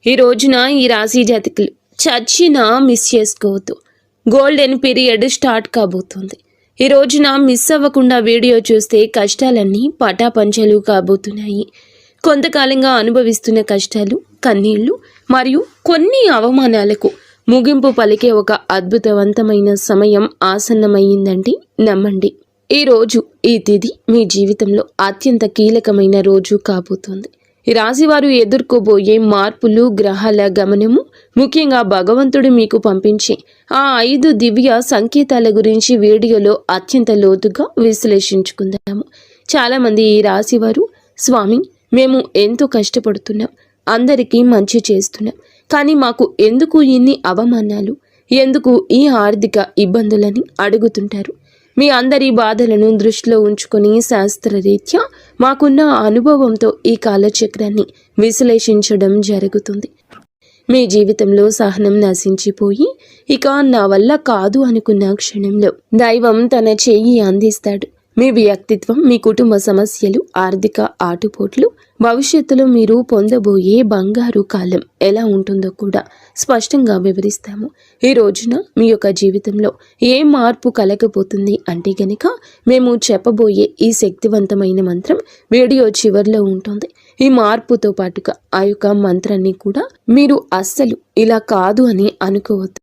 ఈ రోజున ఈ రాశి జాతకులు చచ్చినా మిస్ చేసుకోవద్దు. గోల్డెన్ పీరియడ్ స్టార్ట్ కాబోతుంది. ఈ రోజున మిస్ అవ్వకుండా వీడియో చూస్తే కష్టాలన్నీ పటాపంచలు కాబోతున్నాయి. కొంతకాలంగా అనుభవిస్తున్న కష్టాలు, కన్నీళ్లు మరియు కొన్ని అవమానాలకు ముగింపు పలికే ఒక అద్భుతవంతమైన సమయం ఆసన్నమయ్యిందండి. నమ్మండి. ఈ రోజు, ఈ తిథి మీ జీవితంలో అత్యంత కీలకమైన రోజు కాబోతోంది. ఈ రాశివారు ఎదుర్కోబోయే మార్పులు, గ్రహాల గమనము, ముఖ్యంగా భగవంతుడు మీకు పంపించే ఆ 5 దివ్య సంకేతాల గురించి వీడియోలో అత్యంత లోతుగా విశ్లేషించుకుందాము. చాలామంది ఈ రాశివారు, స్వామి, మేము ఎంతో కష్టపడుతున్నాం, అందరికీ మంచి చేస్తున్నాం, కానీ మాకు ఎందుకు ఇన్ని అవమానాలు, ఎందుకు ఈ ఆర్థిక ఇబ్బందులని అడుగుతుంటారు. మీ అందరి బాధలను దృష్టిలో ఉంచుకొని శాస్త్రరీత్యా మాకున్న అనుభవంతో ఈ కాలచక్రాన్ని విశ్లేషించడం జరుగుతుంది. మీ జీవితంలో సహనం నశించిపోయి ఇక నా వల్ల కాదు అనుకున్న క్షణంలో దైవం తన చెయ్యి అందిస్తాడు. మీ వ్యక్తిత్వం, మీ కుటుంబ సమస్యలు, ఆర్థిక ఆటుపోట్లు, భవిష్యత్తులో మీరు పొందబోయే బంగారు కాలం ఎలా ఉంటుందో కూడా స్పష్టంగా వివరిస్తాము. ఈ రోజున మీ యొక్క జీవితంలో ఏ మార్పు కలగబోతుంది అంటే గనక మేము చెప్పబోయే ఈ శక్తివంతమైన మంత్రం వీడియో చివరిలో ఉంటుంది. ఈ మార్పుతో పాటుగా ఆ యొక్క మంత్రాన్ని కూడా మీరు అస్సలు ఇలా కాదు అని అనుకోవద్దు,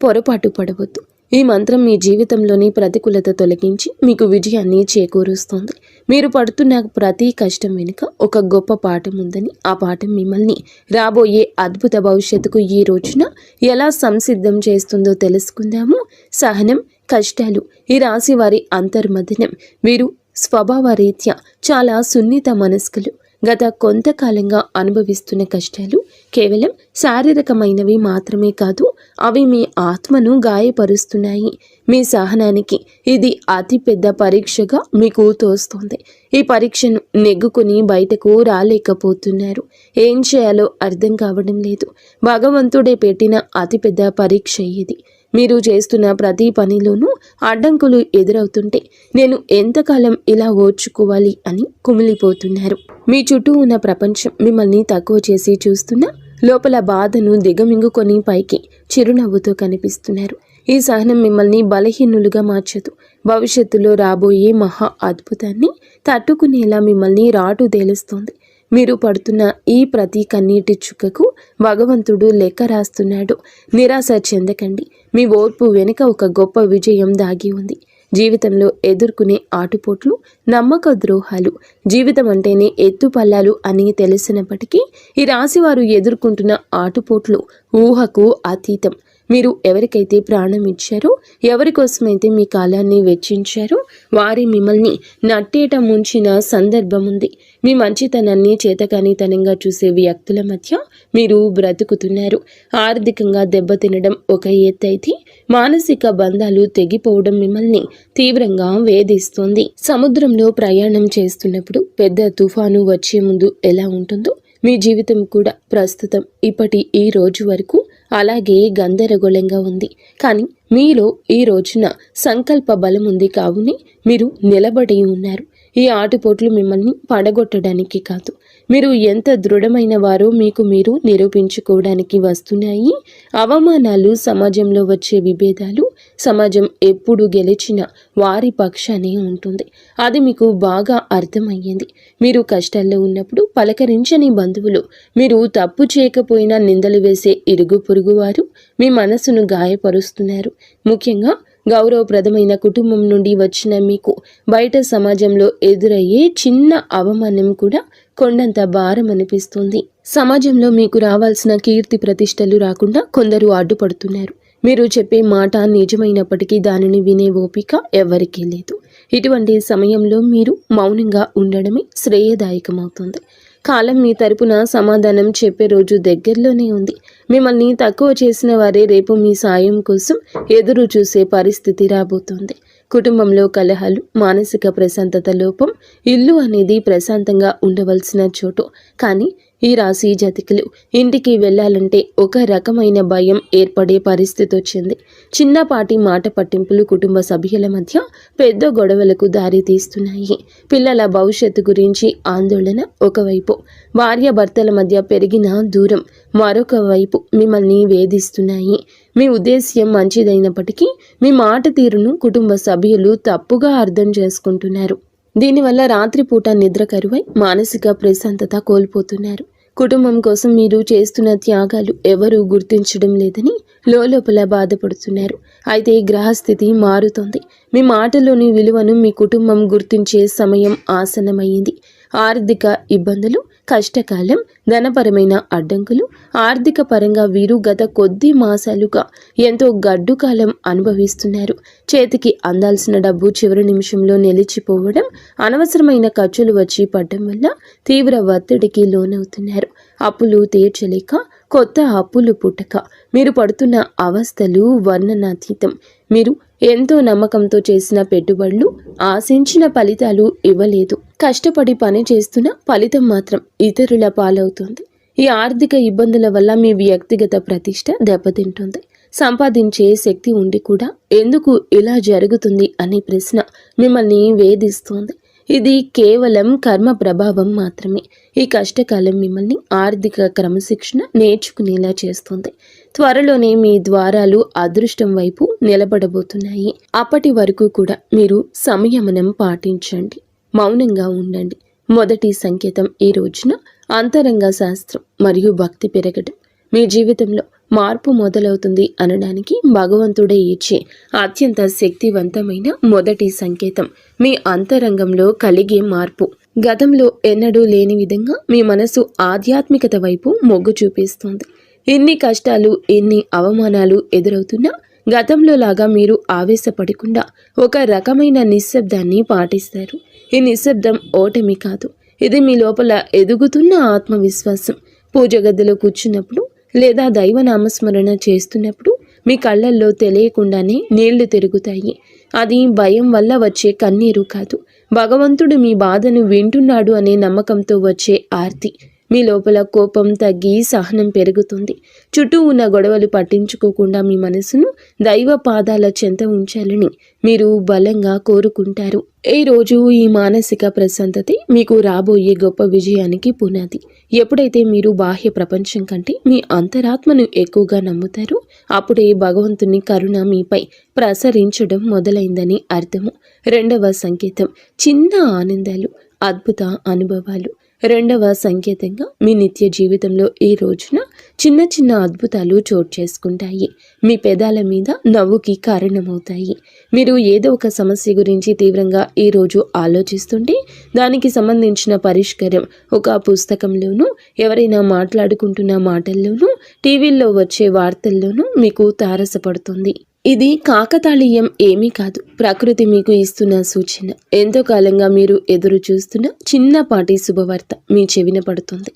పొరపాటు పడవద్దు. ఈ మంత్రం మీ జీవితంలోని ప్రతికూలత తొలగించి మీకు విజయాన్ని చేకూరుస్తుంది. మీరు పడుతున్న ప్రతి కష్టం వెనుక ఒక గొప్ప పాఠం ఉందని, ఆ పాఠం మిమ్మల్ని రాబోయే అద్భుత భవిష్యత్తుకు ఈ రోజున ఎలా సంసిద్ధం చేస్తుందో తెలుసుకుందాము. సహనం, కష్టాలు ఈ రాశి వారి అంతర్మథనం. వీరు స్వభావరీత్యా చాలా సున్నిత మనస్కులు. గత కొంతకాలంగా అనుభవిస్తున్న కష్టాలు కేవలం శారీరకమైనవి మాత్రమే కాదు, అవి మీ ఆత్మను గాయపరుస్తున్నాయి. మీ సహనానికి ఇది అతిపెద్ద పరీక్షగా మీకు తోస్తుంది. ఈ పరీక్షను నెగ్గుకొని బయటకు రాలేకపోతున్నారు. ఏం చేయాలో అర్థం కావడం లేదు. భగవంతుడే పెట్టిన అతిపెద్ద పరీక్ష ఇది. మీరు చేస్తున్న ప్రతి పనిలోనూ అడ్డంకులు ఎదురవుతుంటే నేను ఎంతకాలం ఇలా ఓర్చుకోవాలి అని కుమిలిపోతున్నారు. మీ చుట్టూ ఉన్న ప్రపంచం మిమ్మల్ని తక్కువ చేసి చూస్తున్నా లోపల బాధను దిగమింగుకొని పైకి చిరునవ్వుతో కనిపిస్తున్నారు. ఈ సహనం మిమ్మల్ని బలహీనులుగా మార్చదు. భవిష్యత్తులో రాబోయే మహా అద్భుతాన్ని తట్టుకునేలా మిమ్మల్ని రాటు తేలుస్తోంది. మీరు పడుతున్న ఈ ప్రతి కన్నీటి చుక్కకు భగవంతుడు లెక్క రాస్తున్నాడు. నిరాశ చెందకండి. మీ ఓర్పు వెనుక ఒక గొప్ప విజయం దాగి ఉంది. జీవితంలో ఎదుర్కొనే ఆటుపోట్లు, నమ్మక ద్రోహాలు, జీవితం అంటేనే ఎత్తుపల్లాలు అని తెలిసినప్పటికీ ఈ రాశివారు ఎదుర్కొంటున్న ఆటుపోట్లు ఊహకు అతీతం. మీరు ఎవరికైతే ప్రాణం ఇచ్చారో, ఎవరి కోసమైతే మీ కాలాన్ని వెచ్చించారో వారి మిమ్మల్ని నట్టేట ముంచిన సందర్భం ఉంది. మీ మంచితనాన్ని చేతకానితనంగా చూసే వ్యక్తుల మధ్య మీరు బ్రతుకుతున్నారు. ఆర్థికంగా దెబ్బతినడం ఒక ఎత్తైతే మానసిక బంధాలు తెగిపోవడం మిమ్మల్ని తీవ్రంగా వేధిస్తుంది. సముద్రంలో ప్రయాణం చేస్తున్నప్పుడు పెద్ద తుఫాను వచ్చే ముందు ఎలా ఉంటుందో మీ జీవితం కూడా ప్రస్తుతం ఇప్పటి ఈ రోజు వరకు అలాగే గందరగోళంగా ఉంది. కానీ మీలో ఈ రోజున సంకల్ప బలం ఉంది. కావునే మీరు నిలబడి ఉన్నారు. ఈ ఆటుపోట్లు మిమ్మల్ని పడగొట్టడానికి కాదు, మీరు ఎంత దృఢమైన వారో మీకు మీరు నిరూపించుకోవడానికి వస్తున్నాయి. అవమానాలు, సమాజంలో వచ్చే విభేదాలు, సమాజం ఎప్పుడు గెలిచిన వారి పక్షానే ఉంటుంది. అది మీకు బాగా అర్థమయ్యింది. మీరు కష్టాల్లో ఉన్నప్పుడు పలకరించని బంధువులు, మీరు తప్పు చేయకపోయినా నిందలు వేసే ఇరుగు పొరుగు వారు మీ మనసును గాయపరుస్తున్నారు. ముఖ్యంగా గౌరవప్రదమైన కుటుంబం నుండి వచ్చిన మీకు బయట సమాజంలో ఎదురయ్యే చిన్న అవమానం కూడా కొండంత భారం అనిపిస్తుంది. సమాజంలో మీకు రావాల్సిన కీర్తి ప్రతిష్టలు రాకుండా కొందరు అడ్డుపడుతున్నారు. మీరు చెప్పే మాట నిజమైనప్పటికీ దానిని వినే ఓపిక ఎవరికీ లేదు. ఇటువంటి సమయంలో మీరు మౌనంగా ఉండడమే శ్రేయదాయకమవుతుంది. కాలం మీ తరపున సమాధానం చెప్పే రోజు దగ్గరలోనే ఉంది. మిమ్మల్ని తక్కువ చేసిన వారే రేపు మీ సాయం కోసం ఎదురు చూసే పరిస్థితి రాబోతోంది. కుటుంబంలో కలహాలు, మానసిక ప్రశాంతత లోపం, ఇల్లు అనేది ప్రశాంతంగా ఉండవలసిన చోటు. కానీ ఈ రాశి జాతకులు ఇంటికి వెళ్ళాలంటే ఒక రకమైన భయం ఏర్పడే పరిస్థితి వచ్చింది. చిన్నపాటి మాట పట్టింపులు కుటుంబ సభ్యుల మధ్య పెద్ద గొడవలకు దారి తీస్తున్నాయి. పిల్లల భవిష్యత్తు గురించి ఆందోళన ఒకవైపు, భార్యాభర్తల మధ్య పెరిగిన దూరం మరొక వైపు మిమ్మల్ని వేధిస్తున్నాయి. మీ ఉద్దేశ్యం మంచిదైనప్పటికీ మీ మాట తీరును కుటుంబ సభ్యులు తప్పుగా అర్థం చేసుకుంటున్నారు. దీనివల్ల రాత్రిపూట నిద్ర కరువై మానసిక ప్రశాంతత కోల్పోతున్నారు. కుటుంబం కోసం మీరు చేస్తున్న త్యాగాలు ఎవరూ గుర్తించడం లేదని లోపల బాధపడుతున్నారు. అయితే గ్రహస్థితి మారుతోంది. మీ మాటలోని విలువను మీ కుటుంబం గుర్తించే సమయం ఆసన్నమైంది. ఆర్థిక ఇబ్బందులు, కష్టకాలం, ధనపరమైన అడ్డంకులు, ఆర్థిక పరంగా వీరు గత కొద్ది మాసాలుగా ఎంతో గడ్డు కాలం అనుభవిస్తున్నారు. చేతికి అందాల్సిన డబ్బు చివరి నిమిషంలో నిలిచిపోవడం, అనవసరమైన ఖర్చులు వచ్చి పడడం వల్ల తీవ్ర ఒత్తిడికి లోనవుతున్నారు. అప్పులు తీర్చలేక కొత్త అప్పులు పుట్టక మీరు పడుతున్న అవస్థలు వర్ణనాతీతం. మీరు ఎంతో నమ్మకంతో చేసిన పెట్టుబడులు ఆశించిన ఫలితాలు ఇవ్వలేదు. కష్టపడి పని చేస్తున్న ఫలితం మాత్రం ఇతరుల పాలవుతుంది. ఈ ఆర్థిక ఇబ్బందుల వల్ల మీ వ్యక్తిగత ప్రతిష్ట దెబ్బతింటుంది. సంపాదించే శక్తి ఉండి కూడా ఎందుకు ఇలా జరుగుతుంది అనే ప్రశ్న మిమ్మల్ని వేధిస్తోంది. ఇది కేవలం కర్మ ప్రభావం మాత్రమే. ఈ కష్టకాలం మిమ్మల్ని ఆర్థిక క్రమశిక్షణ నేర్చుకునేలా చేస్తుంది. త్వరలోనే మీ ద్వారాలు అదృష్టం వైపు నిలబడబోతున్నాయి. అప్పటి వరకు కూడా మీరు సంయమనం పాటించండి, మౌనంగా ఉండండి. మొదటి సంకేతం ఈ రోజున అంతరంగ శాస్త్రం మరియు భక్తి పెరగడం. మీ జీవితంలో మార్పు మొదలవుతుంది అనడానికి భగవంతుడే ఇచ్చే అత్యంత శక్తివంతమైన మొదటి సంకేతం మీ అంతరంగంలో కలిగే మార్పు. గతంలో ఎన్నడూ లేని విధంగా మీ మనసు ఆధ్యాత్మికత వైపు మొగ్గు చూపిస్తోంది. ఎన్ని కష్టాలు, ఎన్ని అవమానాలు ఎదురవుతున్నా గతంలో లాగా మీరు ఆవేశపడకుండా ఒక రకమైన నిశ్శబ్దాన్ని పాటిస్తారు. ఈ నిశ్శబ్దం ఓటమి కాదు, ఇది మీ లోపల ఎదుగుతున్న ఆత్మవిశ్వాసం. పూజ గదిలో కూర్చున్నప్పుడు లేదా దైవ నామస్మరణ చేస్తున్నప్పుడు మీ కళ్ళల్లో తెలియకుండానే నీళ్లు తిరుగుతాయి. అది భయం వల్ల వచ్చే కన్నీరు కాదు, భగవంతుడు మీ బాధను వింటున్నాడు అనే నమ్మకంతో వచ్చే ఆర్తి. మీ లోపల కోపం తగ్గి సహనం పెరుగుతుంది. చుట్టూ ఉన్న గొడవలు పట్టించుకోకుండా మీ మనసును దైవ పాదాల చెంత ఉంచాలని మీరు బలంగా కోరుకుంటారు. ఈ రోజు ఈ మానసిక ప్రశాంతతే మీకు రాబోయే గొప్ప విజయానికి పునాది. ఎప్పుడైతే మీరు బాహ్య ప్రపంచం కంటే మీ అంతరాత్మను ఎక్కువగా నమ్ముతారో అప్పుడే భగవంతుని కరుణ మీపై ప్రసరించడం మొదలైందని అర్థము. రెండవ సంకేతం చిన్న ఆనందాలు, అద్భుత అనుభవాలు. రెండవ సంకేతంగా మీ నిత్య జీవితంలో ఈ రోజున చిన్న చిన్న అద్భుతాలు చోటు చేసుకుంటాయి. మీ పెదాల మీద నవ్వుకి కారణమవుతాయి. మీరు ఏదో ఒక సమస్య గురించి తీవ్రంగా ఈరోజు ఆలోచిస్తుంటే దానికి సంబంధించిన పరిష్కారం ఒక పుస్తకంలోనూ, ఎవరైనా మాట్లాడుకుంటున్న మాటల్లోనూ, టీవీల్లో వచ్చే వార్తల్లోనూ మీకు తారసపడుతుంది. ఇది కాకతాళీయం ఏమీ కాదు, ప్రకృతి మీకు ఇస్తున్న సూచన. ఎంతో కాలంగా మీరు ఎదురు చూస్తున్న చిన్నపాటి శుభవార్త మీ చెవిన పడుతుంది.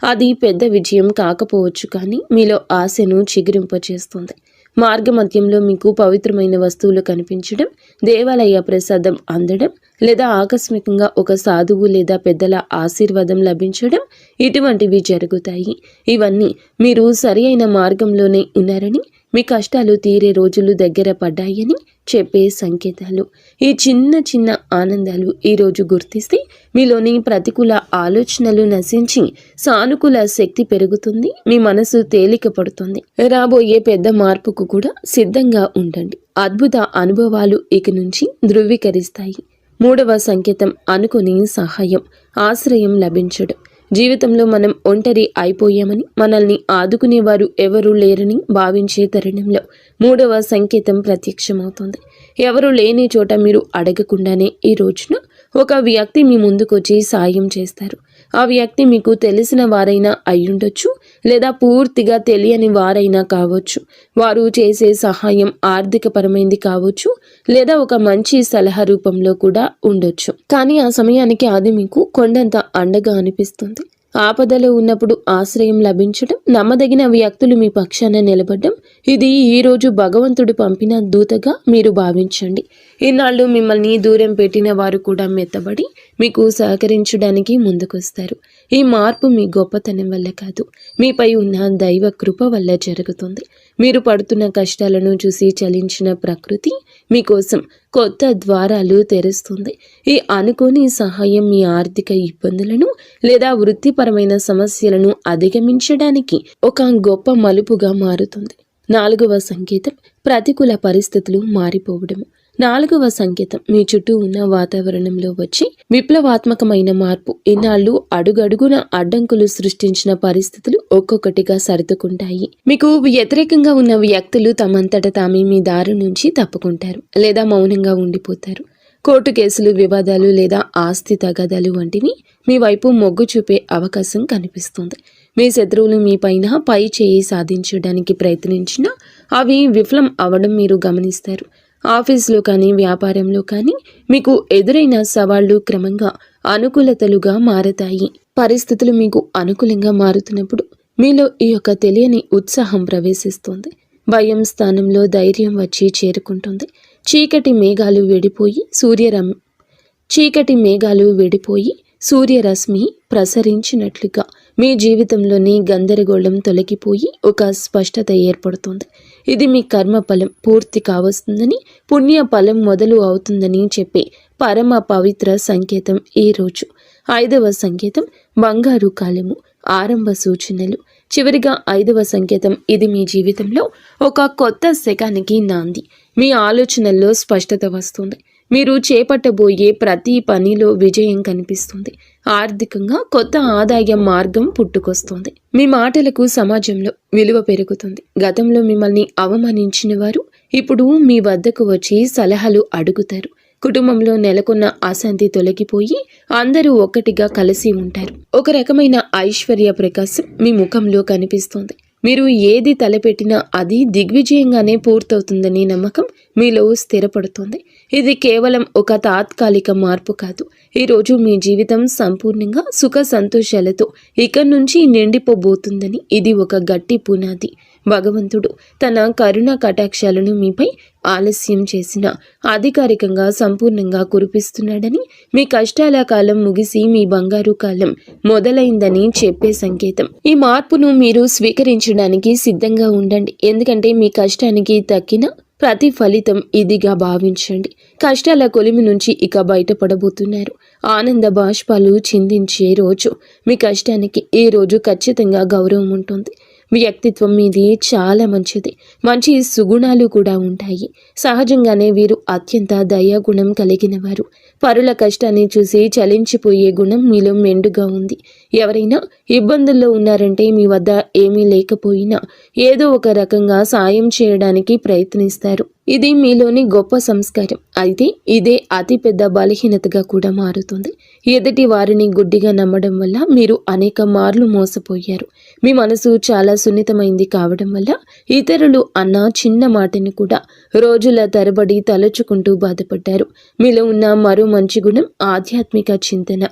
అది పెద్ద విజయం కాకపోవచ్చు, కానీ మీలో ఆశను చిగురింపచేస్తుంది. మార్గమధ్యంలో మీకు పవిత్రమైన వస్తువులు కనిపించడం, దేవాలయ ప్రసాదం అందడం, లేదా ఆకస్మికంగా ఒక సాధువు లేదా పెద్దల ఆశీర్వాదం లభించడం, ఇటువంటివి జరుగుతాయి. ఇవన్నీ మీరు సరి అయిన మార్గంలోనే ఉన్నారని, మీ కష్టాలు తీరే రోజులు దగ్గర పడ్డాయని చెప్పే సంకేతాలు. ఈ చిన్న చిన్న ఆనందాలు ఈరోజు గుర్తిస్తే మీలోని ప్రతికూల ఆలోచనలు నశించి సానుకూల శక్తి పెరుగుతుంది. మీ మనసు తేలిక పడుతుంది. రాబోయే పెద్ద మార్పుకు కూడా సిద్ధంగా ఉండండి. అద్భుత అనుభవాలు ఇక నుంచి ధృవీకరిస్తాయి. మూడవ సంకేతం అనుకుని సహాయం, ఆశ్రయం లభించడం. జీవితంలో మనం ఒంటరి అయిపోయామని, మనల్ని ఆదుకునేవారు ఎవరూ లేరని భావించే తరుణంలో మూడవ సంకేతం ప్రత్యక్షమవుతుంది. ఎవరు లేని చోట మీరు అడగకుండానే ఈ రోజున ఒక వ్యక్తి మీ ముందుకొచ్చి సాయం చేస్తారు. ఆ వ్యక్తి మీకు తెలిసిన వారైనా అయ్యుండొచ్చు, లేదా పూర్తిగా తెలియని వారైనా కావచ్చు. వారు చేసే సహాయం ఆర్థికపరమైంది కావచ్చు, లేదా ఒక మంచి సలహా రూపంలో కూడా ఉండొచ్చు. కానీ ఆ సమయానికి అది మీకు కొండంత అండగా అనిపిస్తుంది. ఆపదలో ఉన్నప్పుడు ఆశ్రయం లభించడం, నమ్మదగిన వ్యక్తులు మీ పక్షాన నిలబడడం, ఇది ఈరోజు భగవంతుడు పంపిన దూతగా మీరు భావించండి. ఇన్నాళ్ళు మిమ్మల్ని దూరం పెట్టిన వారు కూడా మెత్తబడి మీకు సహకరించడానికి ముందుకొస్తారు. ఈ మార్పు మీ గొప్పతనం వల్ల కాదు, మీపై ఉన్న దైవ కృప వల్ల జరుగుతుంది. మీరు పడుతున్న కష్టాలను చూసి చలించిన ప్రకృతి మీకోసం కొత్త ద్వారాలు తెరుస్తుంది. ఈ అనుకోని సహాయం మీ ఆర్థిక ఇబ్బందులను లేదా వృత్తిపరమైన సమస్యలను అధిగమించడానికి ఒక గొప్ప మలుపుగా మారుతుంది. 4వ సంకేతం ప్రతికూల పరిస్థితులు మారిపోవడము. 4వ సంకేతం మీ చుట్టూ ఉన్న వాతావరణంలో వచ్చి విప్లవాత్మకమైన మార్పు. ఇన్నాళ్ళు అడుగడుగున అడ్డంకులు సృష్టించిన పరిస్థితులు ఒక్కొక్కటిగా సర్దుకుంటాయి. మీకు వ్యతిరేకంగా ఉన్న వ్యక్తులు తమంతట తామే మీ దారి నుంచి తప్పుకుంటారు లేదా మౌనంగా ఉండిపోతారు. కోర్టు కేసులు, వివాదాలు లేదా ఆస్తి తగాదాలు వంటివి మీ వైపు మొగ్గు చూపే అవకాశం కనిపిస్తుంది. మీ శత్రువులు మీ పైన పై చేయి సాధించడానికి ప్రయత్నించినా అవి విఫలం అవ్వడం మీరు గమనిస్తారు. ఆఫీసులో కానీ వ్యాపారంలో కానీ మీకు ఎదురైన సవాళ్లు క్రమంగా అనుకూలతలుగా మారతాయి. పరిస్థితులు మీకు అనుకూలంగా మారుతున్నప్పుడు మీలో ఈ యొక్క తెలియని ఉత్సాహం ప్రవేశిస్తుంది. భయం స్థానంలో ధైర్యం వచ్చి చేరుకుంటుంది. చీకటి మేఘాలు విడిపోయి సూర్యరశ్మి ప్రసరించినట్లుగా మీ జీవితంలోని గందరగోళం తొలగిపోయి ఒక స్పష్టత ఏర్పడుతుంది. ఇది మీ కర్మ ఫలం పూర్తి కావస్తుందని, పుణ్య ఫలం మొదలు అవుతుందని చెప్పే పరమ పవిత్ర సంకేతం ఈ రోజు. 5వ సంకేతం బంగారు కాలము, ఆరంభ సూచనలు. చివరిగా 5వ సంకేతం, ఇది మీ జీవితంలో ఒక కొత్త శకానికి నాంది. మీ ఆలోచనల్లో స్పష్టత వస్తుంది. మీరు చేపట్టబోయే ప్రతి పనిలో విజయం కనిపిస్తుంది. ఆర్థికంగా కొత్త ఆదాయ మార్గం పుట్టుకొస్తుంది. మీ మాటలకు సమాజంలో విలువ పెరుగుతుంది. గతంలో మిమ్మల్ని అవమానించిన వారు ఇప్పుడు మీ వద్దకు వచ్చి సలహాలు అడుగుతారు. కుటుంబంలో నెలకొన్న అశాంతి తొలగిపోయి అందరూ ఒక్కటిగా కలిసి ఉంటారు. ఒక రకమైన ఐశ్వర్య ప్రకాశం మీ ముఖంలో కనిపిస్తుంది. మీరు ఏది తలపెట్టినా అది దిగ్విజయంగానే పూర్తవుతుందని నమ్మకం మీలో స్థిరపడుతుంది. ఇది కేవలం ఒక తాత్కాలిక మార్పు కాదు. ఈరోజు మీ జీవితం సంపూర్ణంగా సుఖ సంతోషాలతో ఇక్కడి నుంచి నిండిపోబోతుందని ఇది ఒక గట్టి పునాది. భగవంతుడు తన కరుణ కటాక్షాలను మీపై ఆలస్యం చేసిన అధికారికంగా సంపూర్ణంగా కురిపిస్తున్నాడని, మీ కష్టాల కాలం ముగిసి మీ బంగారు కాలం మొదలైందని చెప్పే సంకేతం. ఈ మార్పును మీరు స్వీకరించడానికి సిద్ధంగా ఉండండి. ఎందుకంటే మీ కష్టానికి తక్కిన ప్రతి ఫలితం ఇదిగా భావించండి. కష్టాల కొలిమి నుంచి ఇక బయటపడబోతున్నారు. ఆనంద బాష్పాలు చిందించే రోజు. మీ కష్టానికి ఈ రోజు ఖచ్చితంగా గౌరవం ఉంటుంది. వ్యక్తిత్వం మీది చాలా మంచిది. మంచి సుగుణాలు కూడా ఉంటాయి. సహజంగానే వీరు అత్యంత దయాగుణం కలిగిన వారు. పరుల కష్టాన్ని చూసి చలించిపోయే గుణం మీలో మెండుగా ఉంది. ఎవరైనా ఇబ్బందుల్లో ఉన్నారంటే మీ వద్ద ఏమీ లేకపోయినా ఏదో ఒక రకంగా సాయం చేయడానికి ప్రయత్నిస్తారు. ఇది మీలోని గొప్ప సంస్కారం. అయితే ఇదే అతిపెద్ద బలహీనతగా కూడా మారుతుంది. ఎదుటి వారిని గుడ్డిగా నమ్మడం వల్ల మీరు అనేక మార్లు మోసపోయారు. మీ మనసు చాలా సున్నితమైంది కావడం వల్ల ఇతరులు అన్న చిన్న మాటని కూడా రోజుల తరబడి తలుచుకుంటూ బాధపడ్డారు. మీలో ఉన్న మరో మంచి గుణం ఆధ్యాత్మిక చింతన.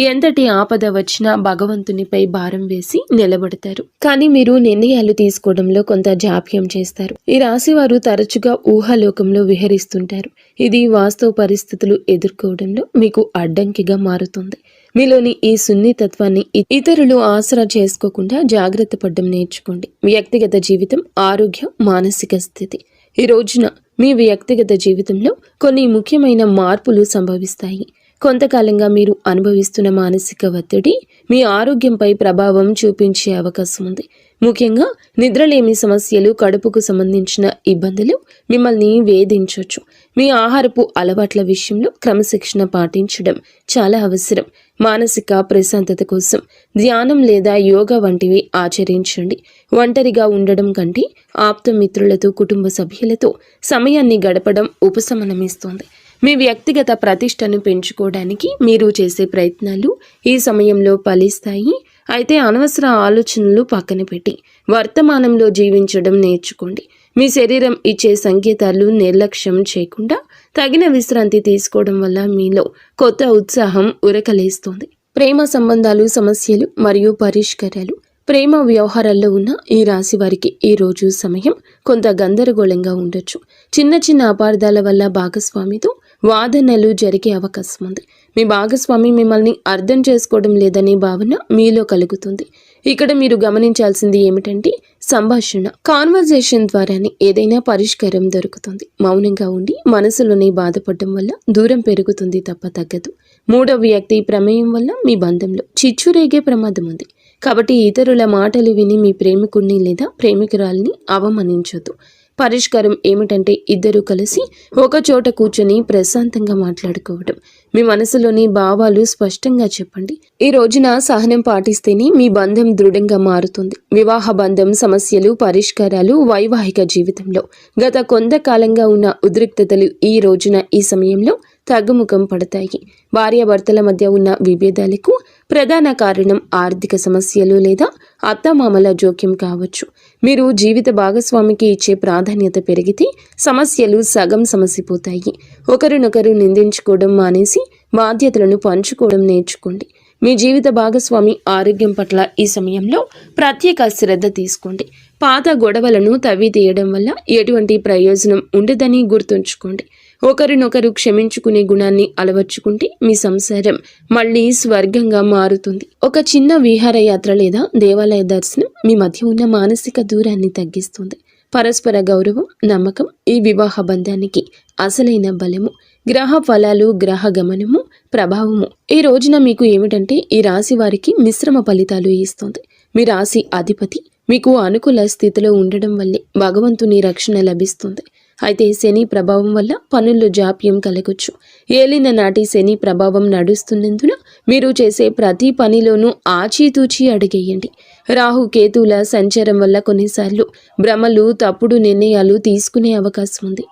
ఎంతటి ఆపద వచ్చినా భగవంతునిపై భారం వేసి నిలబడతారు. కానీ మీరు నిర్ణయాలు తీసుకోవడంలో కొంత జాప్యం చేస్తారు. ఈ రాశి వారు తరచుగా ఊహాలోకంలో విహరిస్తుంటారు. ఇది వాస్తవ పరిస్థితులు ఎదుర్కోవడంలో మీకు అడ్డంకిగా మారుతుంది. మీలోని ఈ సున్నితత్వాన్ని ఇతరులు ఆసరా చేసుకోకుండా జాగ్రత్త పడడం నేర్చుకోండి. వ్యక్తిగత జీవితం, ఆరోగ్యం, మానసిక స్థితి. ఈ రోజున మీ వ్యక్తిగత జీవితంలో కొన్ని ముఖ్యమైన మార్పులు సంభవిస్తాయి. కొంతకాలంగా మీరు అనుభవిస్తున్న మానసిక ఒత్తిడి మీ ఆరోగ్యంపై ప్రభావం చూపించే అవకాశం ఉంది. ముఖ్యంగా నిద్రలేమి సమస్యలు, కడుపుకు సంబంధించిన ఇబ్బందులు మిమ్మల్ని వేధించవచ్చు. మీ ఆహారపు అలవాట్ల విషయంలో క్రమశిక్షణ పాటించడం చాలా అవసరం. మానసిక ప్రశాంతత కోసం ధ్యానం లేదా యోగా వంటివి ఆచరించండి. ఒంటరిగా ఉండడం కంటే ఆప్తమిత్రులతో, కుటుంబ సభ్యులతో సమయాన్ని గడపడం ఉపశమనమిస్తుంది. మీ వ్యక్తిగత ప్రతిష్టను పెంచుకోవడానికి మీరు చేసే ప్రయత్నాలు ఈ సమయంలో ఫలిస్తాయి. అయితే అనవసర ఆలోచనలు పక్కన పెట్టి వర్తమానంలో జీవించడం నేర్చుకోండి. మీ శరీరం ఇచ్చే సంకేతాలు నిర్లక్ష్యం చేయకుండా తగిన విశ్రాంతి తీసుకోవడం వల్ల మీలో కొత్త ఉత్సాహం ఉరకలేస్తుంది. ప్రేమ సంబంధాలు, సమస్యలు మరియు పరిష్కారాలు. ప్రేమ వ్యవహారాల్లో ఉన్న ఈ రాశి వారికి ఈ రోజు సమయం కొంత గందరగోళంగా ఉండొచ్చు. చిన్న చిన్న అపార్థాల వల్ల భాగస్వామితో వాదనలు జరిగే అవకాశం ఉంది. మీ భాగస్వామి మిమ్మల్ని అర్థం చేసుకోవడం లేదనే భావన మీలో కలుగుతుంది. ఇక్కడ మీరు గమనించాల్సింది ఏమిటంటే సంభాషణ, కాన్వర్జేషన్ ద్వారానే ఏదైనా పరిష్కారం దొరుకుతుంది. మౌనంగా ఉండి మనసులోనే బాధపడడం వల్ల దూరం పెరుగుతుంది తప్ప తగ్గదు. మూడవ వ్యక్తి ప్రమేయం వల్ల మీ బంధంలో చిచ్చు రేగే ప్రమాదం ఉంది. కాబట్టి ఇతరుల మాటలు విని మీ ప్రేమికుడిని లేదా ప్రేమికురాల్ని అవమానించొద్దు. పరిష్కారం ఏమిటంటే ఇద్దరూ కలిసి ఒక చోట కూర్చొని ప్రశాంతంగా మాట్లాడుకోవడం. మీ మనసులోని భావాలు స్పష్టంగా చెప్పండి. ఈ రోజున సహనం పాటిస్తేనే మీ బంధం దృఢంగా మారుతుంది. వివాహ బంధం సమస్యలు పరిష్కారాలు వైవాహిక జీవితంలో గత కొంతకాలంగా ఉన్న ఉద్రిక్తతలు ఈ రోజున ఈ సమయంలో తగ్గుముఖం పడతాయి. భార్యాభర్తల మధ్య ఉన్న విభేదాలకు ప్రధాన కారణం ఆర్థిక సమస్యలు లేదా అత్తమామల జోక్యం కావచ్చు. మీరు జీవిత భాగస్వామికి ఇచ్చే ప్రాధాన్యత పెరిగితే సమస్యలు సగం సమసిపోతాయి. ఒకరినొకరు నిందించుకోవడం మానేసి బాధ్యతలను పంచుకోవడం నేర్చుకోండి. మీ జీవిత భాగస్వామి ఆరోగ్యం పట్ల ఈ సమయంలో ప్రత్యేక శ్రద్ధ తీసుకోండి. పాత గొడవలను తవ్వి తీయడం వల్ల ఎటువంటి ప్రయోజనం ఉండదని గుర్తుంచుకోండి. ఒకరినొకరు క్షమించుకునే గుణాన్ని అలవర్చుకుంటే మీ సంసారం మళ్ళీ స్వర్గంగా మారుతుంది. ఒక చిన్న విహారయాత్ర లేదా దేవాలయ దర్శనం మీ మధ్య ఉన్న మానసిక దూరాన్ని తగ్గిస్తుంది. పరస్పర గౌరవం, నమ్మకం ఈ వివాహ బంధానికి అసలైన బలము. గ్రహ ఫలాలు, గ్రహ గమనము, ప్రభావము ఈ రోజున మీకు ఏమిటంటే ఈ రాశి వారికి మిశ్రమ ఫలితాలు ఇస్తుంది. మీ రాశి అధిపతి మీకు అనుకూల స్థితిలో ఉండడం వల్లే భగవంతుని రక్షణ లభిస్తుంది. అయితే శని ప్రభావం వల్ల పనుల్లో జాప్యం కలగొచ్చు. ఏలిన నాటి శని ప్రభావం నడుస్తున్నందున మీరు చేసే ప్రతి పనిలోనూ ఆచితూచి అడిగేయండి. రాహు కేతువుల సంచారం వల్ల కొన్నిసార్లు భ్రమలు, తప్పుడు నిర్ణయాలు తీసుకునే అవకాశం ఉంది.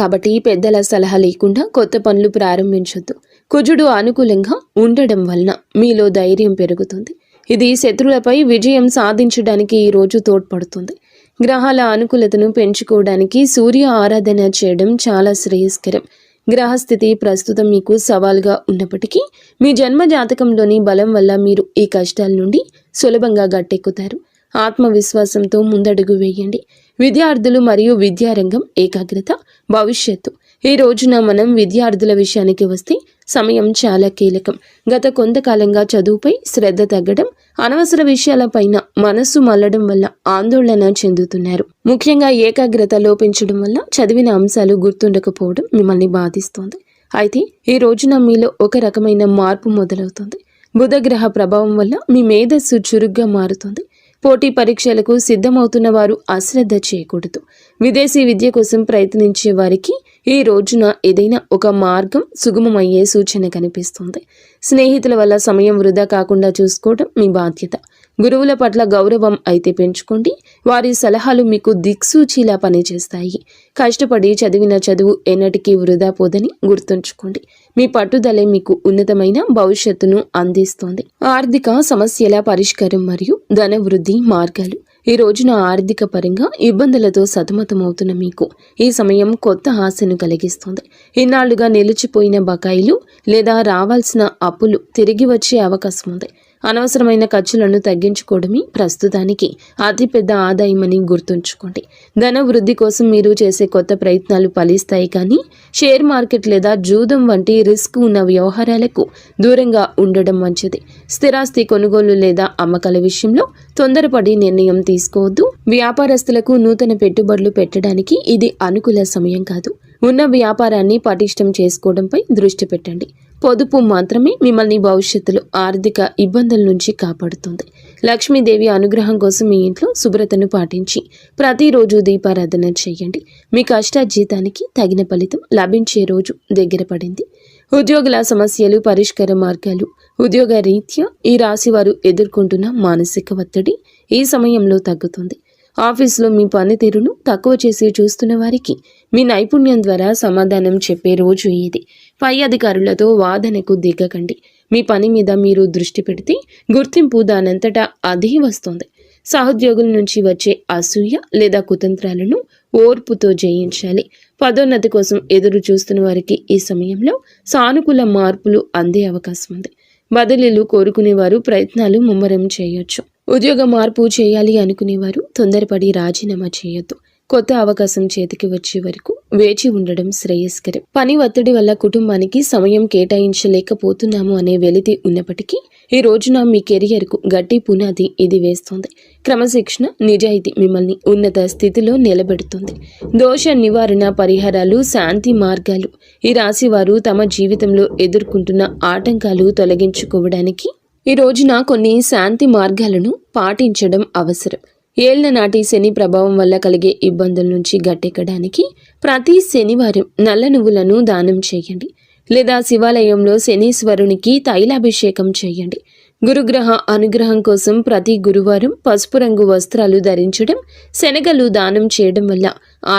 కాబట్టి పెద్దల సలహా లేకుండా కొత్త పనులు ప్రారంభించొద్దు. కుజుడు అనుకూలంగా ఉండడం వలన మీలో ధైర్యం పెరుగుతుంది. ఇది శత్రువులపై విజయం సాధించడానికి ఈ రోజు తోడ్పడుతుంది. గ్రహాల అనుకూలతను పెంచుకోవడానికి సూర్య ఆరాధన చేయడం చాలా శ్రేయస్కరం. గ్రహస్థితి ప్రస్తుతం మీకు సవాల్గా ఉన్నప్పటికీ మీ జన్మ జాతకంలోని బలం వల్ల మీరు ఈ కష్టాల నుండి సులభంగా గట్టెక్కుతారు. ఆత్మవిశ్వాసంతో ముందడుగు వేయండి. విద్యార్థులు మరియు విద్యారంగం ఏకాగ్రత, భవిష్యత్తు ఈ రోజున మనం విద్యార్థుల విషయానికి వస్తే సమయం చాలా కీలకం. గత కొంతకాలంగా చదువుపై శ్రద్ధ తగ్గడం, అనవసర విషయాలపైన మనస్సు మళ్లడం వల్ల ఆందోళన చెందుతున్నారు. ముఖ్యంగా ఏకాగ్రత లోపించడం వల్ల చదివిన అంశాలు గుర్తుండకపోవడం మిమ్మల్ని బాధిస్తోంది. అయితే ఈ రోజున మీలో ఒక రకమైన మార్పు మొదలవుతుంది. బుధగ్రహ ప్రభావం వల్ల మీ మేధస్సు చురుగ్గా మారుతుంది. పోటీ పరీక్షలకు సిద్ధమవుతున్న వారు అశ్రద్ధ చేయకూడదు. విదేశీ విద్య కోసం ప్రయత్నించే వారికి ఈ రోజున ఏదైనా ఒక మార్గం సుగమమయ్యే సూచన కనిపిస్తుంది. స్నేహితుల వల్ల సమయం వృధా కాకుండా చూసుకోవడం మీ బాధ్యత. గురువుల పట్ల గౌరవం అయితే పెంచుకోండి. వారి సలహాలు మీకు దిక్సూచిలా పనిచేస్తాయి. కష్టపడి చదివిన చదువు ఎన్నటికీ వృధా పోదని గుర్తుంచుకోండి. మీ పట్టుదలే మీకు ఉన్నతమైన భవిష్యత్తును అందిస్తోంది. ఆర్థిక సమస్యల పరిష్కారం మరియు ధన వృద్ధి మార్గాలు ఈ రోజున ఆర్థిక పరంగా ఇబ్బందులతో సతమతమవుతున్న మీకు ఈ సమయం కొత్త ఆశను కలిగిస్తుంది. ఇన్నాళ్లుగా నిలిచిపోయిన బకాయిలు లేదా రావాల్సిన అప్పులు తిరిగి వచ్చే అవకాశం ఉంది. అనవసరమైన ఖర్చులను తగ్గించుకోవడమే ప్రస్తుతానికి అతిపెద్ద ఆదాయమని గుర్తుంచుకోండి. ధన వృద్ధి కోసం మీరు చేసే కొత్త ప్రయత్నాలు ఫలిస్తాయి, కానీ షేర్ మార్కెట్ లేదా జూదం వంటి రిస్క్ ఉన్న వ్యవహారాలకు దూరంగా ఉండడం మంచిది. స్థిరాస్తి కొనుగోలు లేదా అమ్మకాల విషయంలో తొందరపడి నిర్ణయం తీసుకోవద్దు. వ్యాపారస్తులకు నూతన పెట్టుబడులు పెట్టడానికి ఇది అనుకూల సమయం కాదు. ఉన్న వ్యాపారాన్ని పటిష్టం చేసుకోవడంపై దృష్టి పెట్టండి. పొదుపు మాత్రమే మిమ్మల్ని భవిష్యత్తులో ఆర్థిక ఇబ్బందుల నుంచి కాపాడుతుంది. లక్ష్మీదేవి అనుగ్రహం కోసం మీ ఇంట్లో శుభ్రతను పాటించి ప్రతిరోజు దీపారాధన చేయండి. మీ కష్టార్జితానికి తగిన ఫలితం లభించే రోజు దగ్గర పడింది. ఉద్యోగుల సమస్యలు, పరిష్కార మార్గాలు. ఉద్యోగ రీత్యా ఈ రాశి వారు ఎదుర్కొంటున్న మానసిక ఒత్తిడి ఈ సమయంలో తగ్గుతుంది. ఆఫీసులో మీ పనితీరును తక్కువ చేసి చూస్తున్న వారికి మీ నైపుణ్యం ద్వారా సమాధానం చెప్పే రోజు ఇది. పై అధికారులతో వాదనకు దిగకండి. మీ పని మీద మీరు దృష్టి పెడితే గుర్తింపు దానంతటా అదే వస్తుంది. సహోద్యోగుల నుంచి వచ్చే అసూయ లేదా కుతంత్రాలను ఓర్పుతో జయించాలి. పదోన్నతి కోసం ఎదురు చూస్తున్న వారికి ఈ సమయంలో సానుకూల మార్పులు అందే అవకాశం ఉంది. బదిలీలు కోరుకునేవారు ప్రయత్నాలు ముమ్మరం చేయొచ్చు. ఉద్యోగ మార్పు చేయాలి అనుకునేవారు తొందరపడి రాజీనామా చేయొద్దు. కొత్త అవకాశం చేతికి వచ్చే వరకు వేచి ఉండడం శ్రేయస్కరం. పని ఒత్తిడి వల్ల కుటుంబానికి సమయం కేటాయించలేకపోతున్నాము అనే వెలితి ఉన్నప్పటికీ ఈ రోజున మీ కెరియర్కు గట్టి పునాది ఇది వేస్తోంది. క్రమశిక్షణ, నిజాయితీ మిమ్మల్ని ఉన్నత స్థితిలో నిలబెడుతుంది. దోష నివారణ పరిహారాలు, శాంతి మార్గాలు. ఈ రాశి వారు తమ జీవితంలో ఎదుర్కొంటున్న ఆటంకాలు తొలగించుకోవడానికి ఈ రోజున కొన్ని శాంతి మార్గాలను పాటించడం అవసరం. ఏళ్ల నాటి శని ప్రభావం వల్ల కలిగే ఇబ్బందుల నుంచి గట్టెక్కడానికి ప్రతి శనివారం నల్ల నువ్వులను దానం చేయండి, లేదా శివాలయంలో శనీశ్వరునికి తైలాభిషేకం చేయండి. గురుగ్రహ అనుగ్రహం కోసం ప్రతి గురువారం పసుపు రంగు వస్త్రాలు ధరించడం, శనగలు దానం చేయడం వల్ల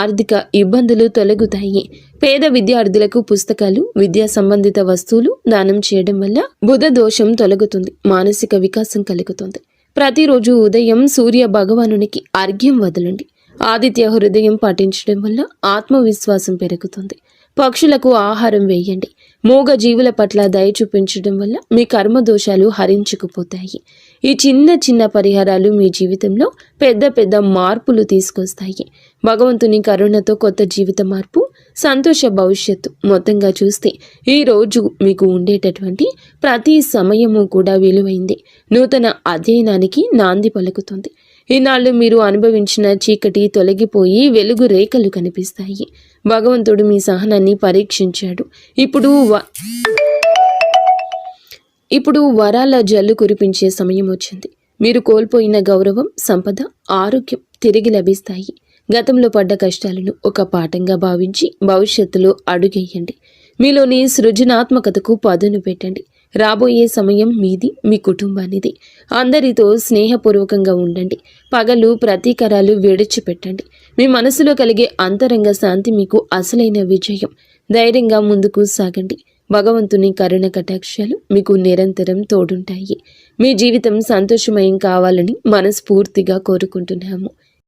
ఆర్థిక ఇబ్బందులు తొలగుతాయి. పేద విద్యార్థులకు పుస్తకాలు, విద్యా సంబంధిత వస్తువులు దానం చేయడం వల్ల బుధ దోషం తొలగుతుంది, మానసిక వికాసం కలుగుతుంది. ప్రతిరోజు ఉదయం సూర్య భగవానునికి అర్ఘ్యం వదలండి. ఆదిత్య హృదయం పాటించడం వల్ల ఆత్మవిశ్వాసం పెరుగుతుంది. పక్షులకు ఆహారం వేయండి. మూగ జీవుల పట్ల దయ చూపించడం వల్ల మీ కర్మ దోషాలు హరించుకుపోతాయి. ఈ చిన్న చిన్న పరిహారాలు మీ జీవితంలో పెద్ద పెద్ద మార్పులు తీసుకొస్తాయి. భగవంతుని కరుణతో కొత్త జీవిత మార్పు, సంతోష భవిష్యత్తు. మొత్తంగా చూస్తే ఈ రోజు మీకు ఉండేటటువంటి ప్రతి సమయము కూడా విలువైంది. నూతన అధ్యయనానికి నాంది పలుకుతుంది. ఈనాళ్ళు మీరు అనుభవించిన చీకటి తొలగిపోయి వెలుగు రేఖలు కనిపిస్తాయి. భగవంతుడు మీ సహనాన్ని పరీక్షించాడు. ఇప్పుడు వరాల జల్లు కురిపించే సమయం వచ్చింది. మీరు కోల్పోయిన గౌరవం, సంపద, ఆరోగ్యం తిరిగి లభిస్తాయి. గతంలో పడ్డ కష్టాలను ఒక పాఠంగా భావించి భవిష్యత్తులో అడుగేయండి. మీలోని సృజనాత్మకతకు పదును పెట్టండి. రాబోయే సమయం మీది, మీ కుటుంబానిది. అందరితో స్నేహపూర్వకంగా ఉండండి. పగలు ప్రతీకారాలు విడిచిపెట్టండి. మీ మనసులో కలిగే అంతరంగ శాంతి మీకు అసలైన విజయం. ధైర్యంగా ముందుకు సాగండి. భగవంతుని కరుణ కటాక్షాలు మీకు నిరంతరం తోడుంటాయి. మీ జీవితం సంతోషమయం కావాలని మనస్ఫూర్తిగా కోరుకుంటున్నాము.